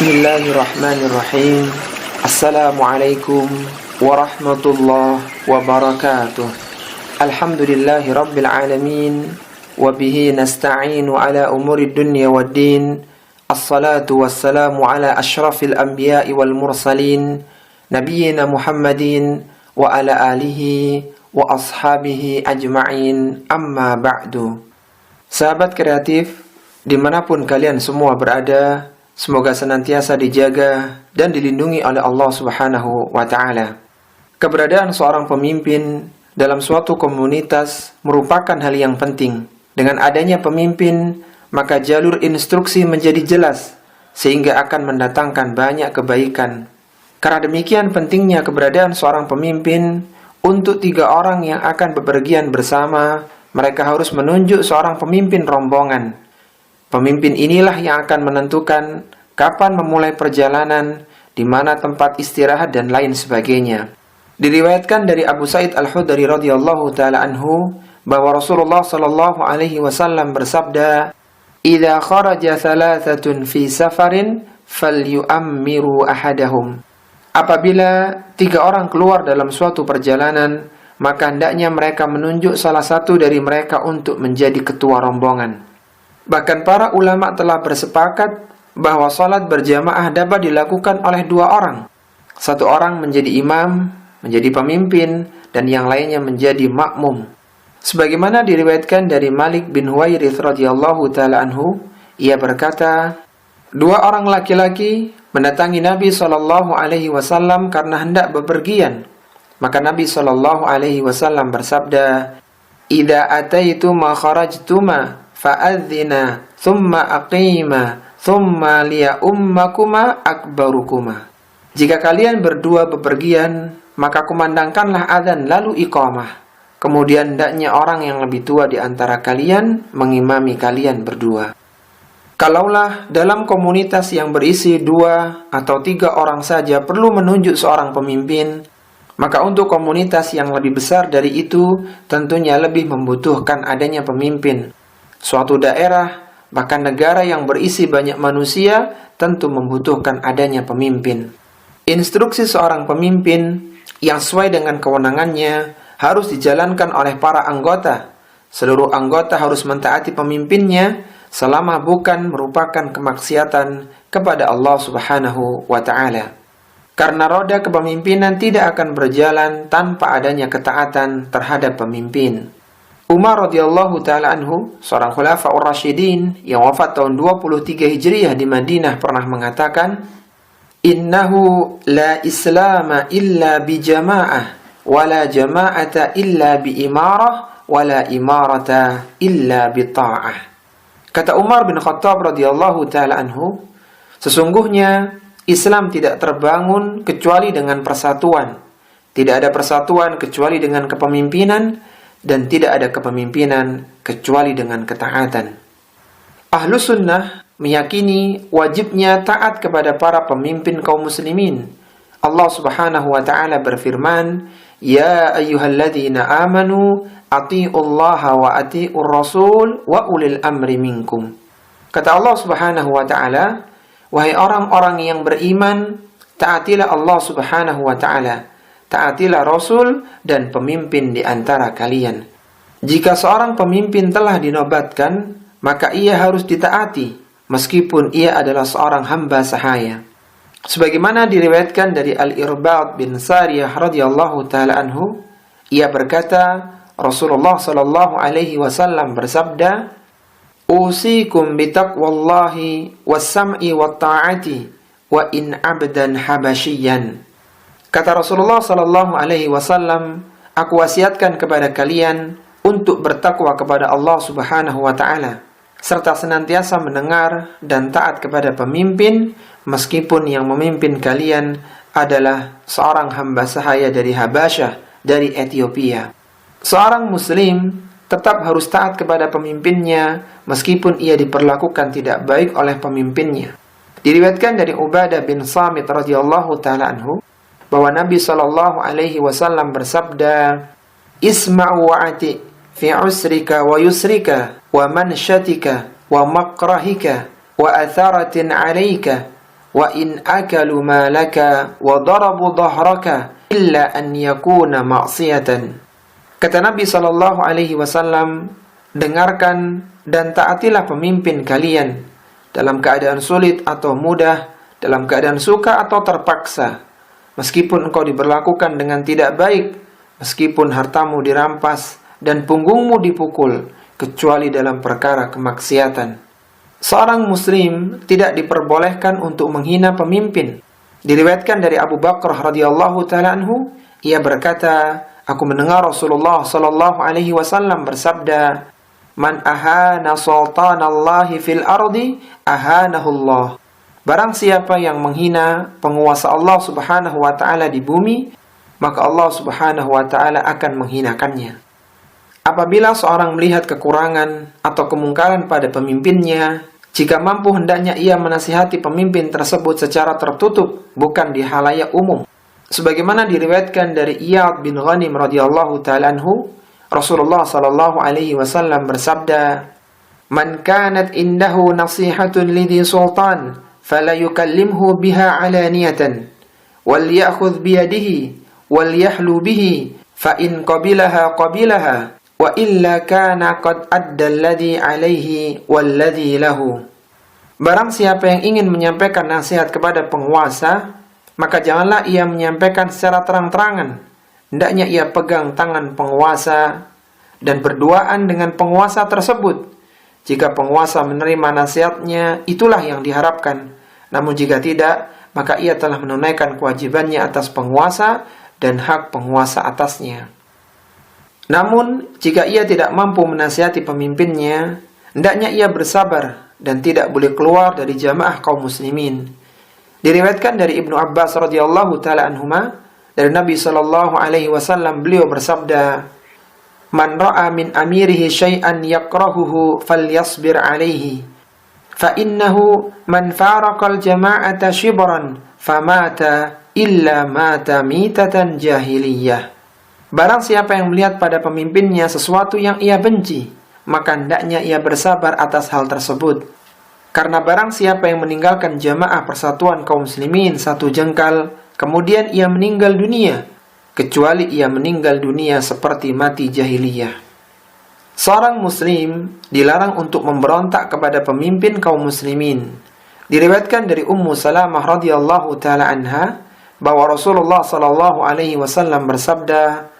Bismillahirrahmanirrahim. Assalamualaikum warahmatullahi wabarakatuh. Alhamdulillahi rabbil alamin. Wabihi nasta'inu ala umuri dunya waddin. Assalatu wassalamu ala ashrafil anbiya'i wal mursalin, nabiyyina Muhammadin wa ala alihi wa ashabihi ajma'in, amma ba'du. Sahabat kreatif, dimanapun kalian semua berada, semoga senantiasa dijaga dan dilindungi oleh Allah Subhanahu wa Ta'ala. Keberadaan seorang pemimpin dalam suatu komunitas merupakan hal yang penting. Dengan adanya pemimpin, maka jalur instruksi menjadi jelas, sehingga akan mendatangkan banyak kebaikan. Karena demikian pentingnya keberadaan seorang pemimpin, untuk 3 orang yang akan bepergian bersama, mereka harus menunjuk seorang pemimpin rombongan. Pemimpin inilah yang akan menentukan kapan memulai perjalanan, di mana tempat istirahat dan lain sebagainya. Diriwayatkan dari Abu Sa'id Al-Khudri radhiyallahu taala anhu bahwa Rasulullah sallallahu alaihi wasallam bersabda, "Idza kharaja thalathatun fi safarin falyu'ammiru ahadahum." Apabila 3 orang keluar dalam suatu perjalanan, maka hendaknya mereka menunjuk salah satu dari mereka untuk menjadi ketua rombongan. Bahkan para ulama telah bersepakat bahwa salat berjamaah dapat dilakukan oleh 2 orang. Satu orang menjadi imam, menjadi pemimpin, dan yang lainnya menjadi makmum. Sebagaimana diriwayatkan dari Malik bin Huwairits radhiyallahu taala anhu, ia berkata, 2 orang laki-laki mendatangi Nabi sallallahu alaihi wasallam karena hendak bepergian. Maka Nabi sallallahu alaihi wasallam bersabda, "Idza ataituma kharajtuma fa'adzina thumma aqima thumma liya ummakuma akbarukuma." Jika kalian berdua bepergian, maka kumandangkanlah azan lalu iqamah. Kemudian hendaknya orang yang lebih tua di antara kalian mengimami kalian berdua. Kalaulah dalam komunitas yang berisi 2 atau 3 orang saja perlu menunjuk seorang pemimpin, maka untuk komunitas yang lebih besar dari itu tentunya lebih membutuhkan adanya pemimpin. Suatu daerah, bahkan negara yang berisi banyak manusia, tentu membutuhkan adanya pemimpin. Instruksi seorang pemimpin yang sesuai dengan kewenangannya harus dijalankan oleh para anggota. Seluruh anggota harus mentaati pemimpinnya selama bukan merupakan kemaksiatan kepada Allah Subhanahu wa Ta'ala. Karena roda kepemimpinan tidak akan berjalan tanpa adanya ketaatan terhadap pemimpin. Umar radhiyallahu taala anhu, seorang khulafaur rasyidin yang wafat tahun 23 Hijriah di Madinah, pernah mengatakan, "Innahu la islama illa bi jama'ah, wa la jama'ata illa bi imarah, wa la imarata illa bi ta'ah." Kata Umar bin Khattab radhiyallahu taala anhu, sesungguhnya Islam tidak terbangun kecuali dengan persatuan. Tidak ada persatuan kecuali dengan kepemimpinan, dan tidak ada kepemimpinan kecuali dengan ketaatan. Ahlus sunnah meyakini wajibnya taat kepada para pemimpin kaum muslimin. Allah Subhanahu wa Ta'ala berfirman, "Ya ayyuhalladzina amanu atiiullaha wa atiiur rasul wa ulil amri minkum." Kata Allah Subhanahu wa Ta'ala, wahai orang-orang yang beriman, taatilah Allah Subhanahu wa Ta'ala, taatilah Rasul dan pemimpin di antara kalian. Jika seorang pemimpin telah dinobatkan, maka ia harus ditaati, meskipun ia adalah seorang hamba sahaya. Sebagaimana diriwayatkan dari Al-Irbad bin Sariyah radhiyallahu taala anhu, ia berkata, Rasulullah sallallahu alaihi wasallam bersabda, "Usikum bitaqwallahi was-sam'i wat-ta'ati wa in 'abdan habasyian." Kata Rasulullah sallallahu alaihi wasallam, aku wasiatkan kepada kalian untuk bertakwa kepada Allah Subhanahu wa Ta'ala, serta senantiasa mendengar dan taat kepada pemimpin, meskipun yang memimpin kalian adalah seorang hamba sahaya dari Habasyah, dari Ethiopia. Seorang muslim tetap harus taat kepada pemimpinnya, meskipun ia diperlakukan tidak baik oleh pemimpinnya. Diriwayatkan dari Ubadah bin Samit radhiyallahu taala anhu bahwa Nabi sallallahu alaihi wasallam bersabda, "Isma'u wa'ati fi usrika wa yusrika wa manshatika wa makrahika wa atharatin 'alaika wa in akalu malaka wa darabu dhahraka illa an yakuna ma'siyatan. Kata Nabi sallallahu alaihi wasallam, dengarkan dan taatilah pemimpin kalian dalam keadaan sulit atau mudah, dalam keadaan suka atau terpaksa, meskipun engkau diperlakukan dengan tidak baik, meskipun hartamu dirampas dan punggungmu dipukul, kecuali dalam perkara kemaksiatan. Seorang muslim tidak diperbolehkan untuk menghina pemimpin. Diriwayatkan dari Abu Bakar radhiyallahu taala anhu, ia berkata, aku mendengar Rasulullah sallallahu alaihi wasallam bersabda, "Man ahana sultanallahi fil ardi ahanahullah." Barang siapa yang menghina penguasa Allah Subhanahu wa taala di bumi, maka Allah Subhanahu wa taala akan menghinakannya. Apabila seorang melihat kekurangan atau kemungkaran pada pemimpinnya, jika mampu hendaknya ia menasihati pemimpin tersebut secara tertutup, bukan di halayak umum. Sebagaimana diriwayatkan dari Iyad bin Ghanim radhiyallahu ta'ala anhu, Rasulullah sallallahu alaihi wasallam bersabda, "Man kanat indahu nasihatun lidhi sultan, fala yukallimhu biha alaniyatan, wal ya'khudh biyadihi, wal yahlu bihi, fa in qabilaha qabilaha, wa illa kana qad adda alladhi alaihi walladhi lahu." Barang siapa yang ingin menyampaikan nasihat kepada penguasa, maka janganlah ia menyampaikan secara terang-terangan. Hendaknya ia pegang tangan penguasa dan berduaan dengan penguasa tersebut. Jika penguasa menerima nasihatnya, itulah yang diharapkan. Namun jika tidak, maka ia telah menunaikan kewajibannya atas penguasa dan hak penguasa atasnya. Namun, jika ia tidak mampu menasihati pemimpinnya, hendaknya ia bersabar dan tidak boleh keluar dari jamaah kaum muslimin. Diriwayatkan dari Ibnu Abbas radhiyallahu taala anhuma, dari Nabi sallallahu alaihi wasallam, beliau bersabda, "Man ra'a min amirihi syai'an yakrahuhu falyasbir alaihi, fa innahu man faraqal jama'ata shibran famata illa mata mitatan jahiliyah." Barang siapa yang melihat pada pemimpinnya sesuatu yang ia benci, maka hendaknya ia bersabar atas hal tersebut. Karena barang siapa yang meninggalkan jamaah persatuan kaum muslimin satu jengkal, kemudian ia meninggal dunia, kecuali ia meninggal dunia seperti mati jahiliyah. Seorang muslim dilarang untuk memberontak kepada pemimpin kaum muslimin. Diriwayatkan dari Ummu Salamah radhiyallahu taala anha bahwa Rasulullah sallallahu alaihi wasallam bersabda,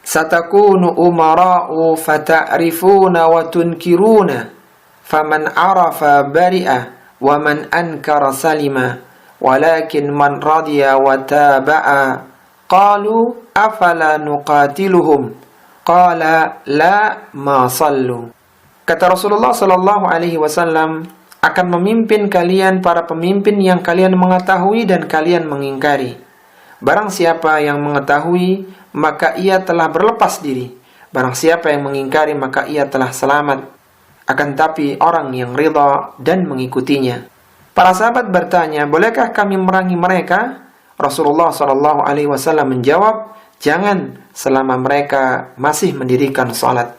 "Satakunu umara'u fata'rifuna wa tunkiruna, faman arafa bari'a wa man ankara salima, walakin man radiya wa taba'a." Qalu afala nuqatiluhum, qala la ma sallu. Kata Rasulullah sallallahu alaihi wasallam, akan memimpin kalian para pemimpin yang kalian mengetahui dan kalian mengingkari. Barang siapa yang mengetahui, maka ia telah berlepas diri. Barang siapa yang mengingkari, maka ia telah selamat. Akan tapi orang yang ridha dan mengikutinya. Para sahabat bertanya, bolehkah kami memerangi mereka? Rasulullah sallallahu alaihi wasallam menjawab, jangan selama mereka masih mendirikan salat.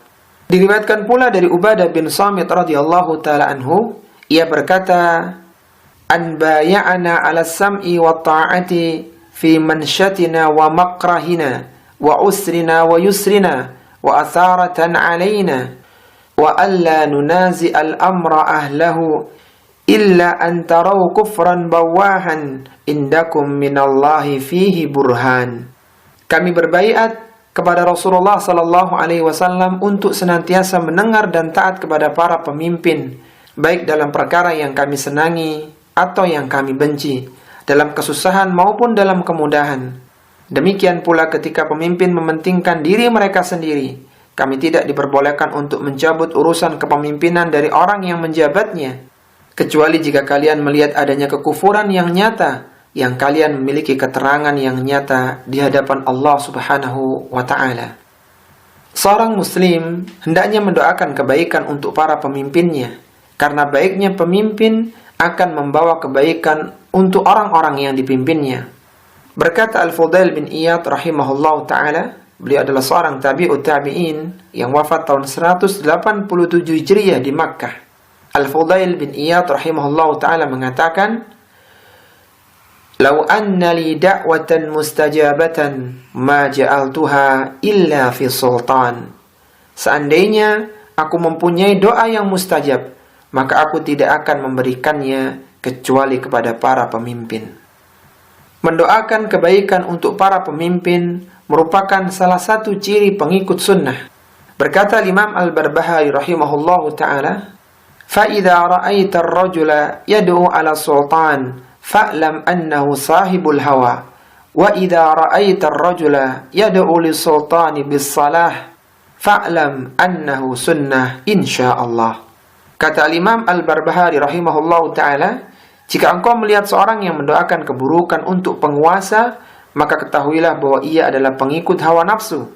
Diriwayatkan pula dari Ubadah bin Samit radhiyallahu taala anhu, ia berkata, "An bay'ana 'ala sam'i wa ta'ati fi manshatina wa makrahina wa usrina wa yusrina wa atharatan 'alaina wa alla nunazi al-amra ahlahu illa an taraw kufran bawahan indakum minallahi fihi burhan." Kami berbaiat kepada Rasulullah sallallahu alaihi wasallam untuk senantiasa mendengar dan taat kepada para pemimpin, baik dalam perkara yang kami senangi atau yang kami benci, dalam kesusahan maupun dalam kemudahan. Demikian pula ketika pemimpin mementingkan diri mereka sendiri, kami tidak diperbolehkan untuk mencabut urusan kepemimpinan dari orang yang menjabatnya, kecuali jika kalian melihat adanya kekufuran yang nyata, yang kalian memiliki keterangan yang nyata di hadapan Allah Subhanahu wa ta'ala. Seorang muslim hendaknya mendoakan kebaikan untuk para pemimpinnya, karena baiknya pemimpin akan membawa kebaikan untuk orang-orang yang dipimpinnya. Berkata Al-Fudail bin Iyad rahimahullah ta'ala, beliau adalah seorang tabi'ut tabi'in yang wafat tahun 187 Hijriah di Makkah. Al-Fudail bin Iyad rahimahullah ta'ala mengatakan, "Lau anna li da'watan mustajabatan ma ja'altuha illa fi sultan." Seandainya aku mempunyai doa yang mustajab, maka aku tidak akan memberikannya kecuali kepada para pemimpin. Mendoakan kebaikan untuk para pemimpin merupakan salah satu ciri pengikut sunnah. Berkata Imam Al-Barbahari rahimahullahu ta'ala, "Fa'idha ra'aita ar-rajula yad'u ala sultan, fa'lam annahu sahibul hawa. Wa idha ra'aita ar-rajula yad'u lis-sultani bis-salah, fa'lam annahu sunnah insyaallah." Kata Imam Al-Barbahari rahimahullahu ta'ala, jika engkau melihat seorang yang mendoakan keburukan untuk penguasa, maka ketahuilah bahwa ia adalah pengikut hawa nafsu.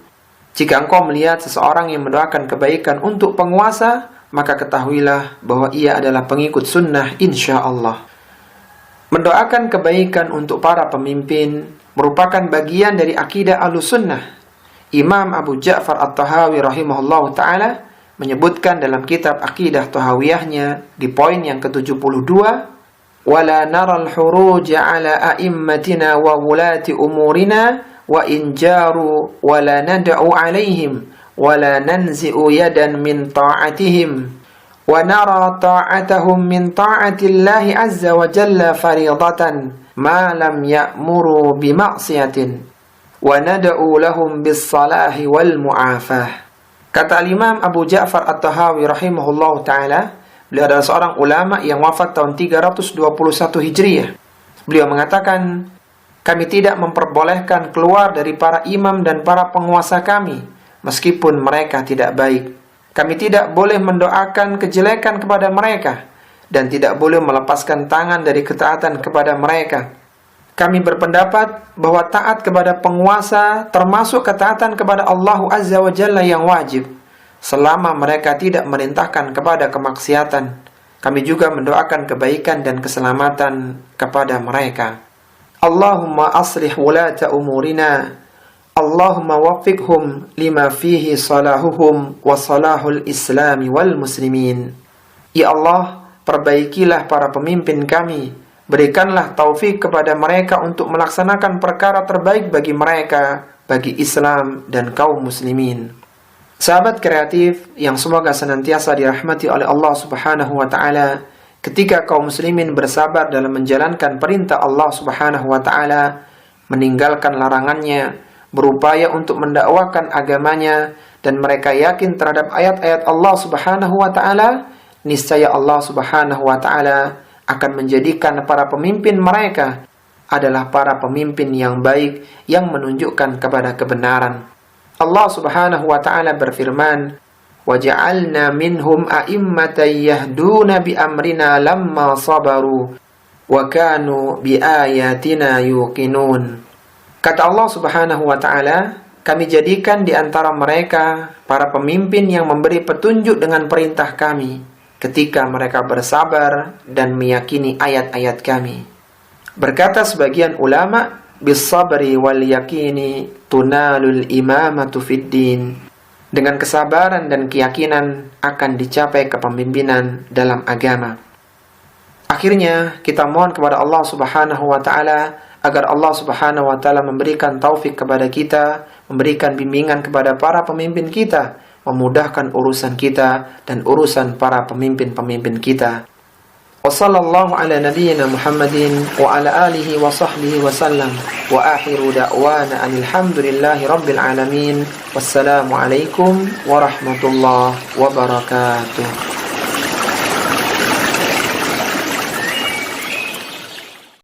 Jika engkau melihat seseorang yang mendoakan kebaikan untuk penguasa, maka ketahuilah bahwa ia adalah pengikut sunnah insyaallah. Mendoakan kebaikan untuk para pemimpin merupakan bagian dari akidah Ahlussunnah. Imam Abu Ja'far At-Tahawi rahimahullahu ta'ala menyebutkan dalam kitab Aqidah Tahawiyahnya di poin yang ke-72, "Wala naral huruja ala a'immatina wa wulati umurina wa in jaru wala nad'u alaihim wala nanzi'u yadan min ta'atihim wa nara ta'atahum min ta'atillahi azza wa jalla faridatan ma lam ya'muru bima'siyatin wa nad'u lahum bis salahi wal mu'afah." Kata Imam Abu Ja'far At-Tahawi rahimahullahu ta'ala, beliau adalah seorang ulama yang wafat tahun 321 Hijriah. Beliau mengatakan, "Kami tidak memperbolehkan keluar dari para imam dan para penguasa kami, meskipun mereka tidak baik. Kami tidak boleh mendoakan kejelekan kepada mereka, dan tidak boleh melepaskan tangan dari ketaatan kepada mereka. Kami berpendapat bahwa taat kepada penguasa termasuk ketaatan kepada Allah Azza wa Jalla yang wajib, selama mereka tidak merintahkan kepada kemaksiatan. Kami juga mendoakan kebaikan dan keselamatan kepada mereka. Allahumma aslih wulata umurina, Allahumma waffiqhum lima fihi salahuhum wa salahul islami wal muslimin." Ya Allah, perbaikilah para pemimpin kami, berikanlah taufik kepada mereka untuk melaksanakan perkara terbaik bagi mereka, bagi Islam dan kaum muslimin. Sahabat kreatif yang semoga senantiasa dirahmati oleh Allah Subhanahu wa ta'ala, ketika kaum muslimin bersabar dalam menjalankan perintah Allah Subhanahu wa ta'ala, meninggalkan larangannya, berupaya untuk mendakwakan agamanya, dan mereka yakin terhadap ayat-ayat Allah Subhanahu wa ta'ala, niscaya Allah Subhanahu wa ta'ala akan menjadikan para pemimpin mereka adalah para pemimpin yang baik yang menunjukkan kepada kebenaran. Allah Subhanahu wa ta'ala berfirman, "Waja'alna minhum a'immatan yahduna bi amrina lamma sabaru wa kanu bi ayatina yuqinun." Kata Allah Subhanahu wa ta'ala, kami jadikan di antara mereka para pemimpin yang memberi petunjuk dengan perintah kami ketika mereka bersabar dan meyakini ayat-ayat kami. Berkata sebagian ulama, "Bis-sabri wal yakini tunalul imamatu fid din." Dengan kesabaran dan keyakinan akan dicapai kepemimpinan dalam agama. Akhirnya kita mohon kepada Allah Subhanahu wa ta'ala agar Allah Subhanahu wa ta'ala memberikan taufik kepada kita, memberikan bimbingan kepada para pemimpin kita, memudahkan urusan kita dan urusan para pemimpin-pemimpin kita. Wassallallahu ala nabiyyina Muhammadin wa ala alihi wa sahbihi wa sallam, wa akhiru da'wana alhamdulillahi rabbil alamin. Wassalamu alaikum warahmatullahi wabarakatuh.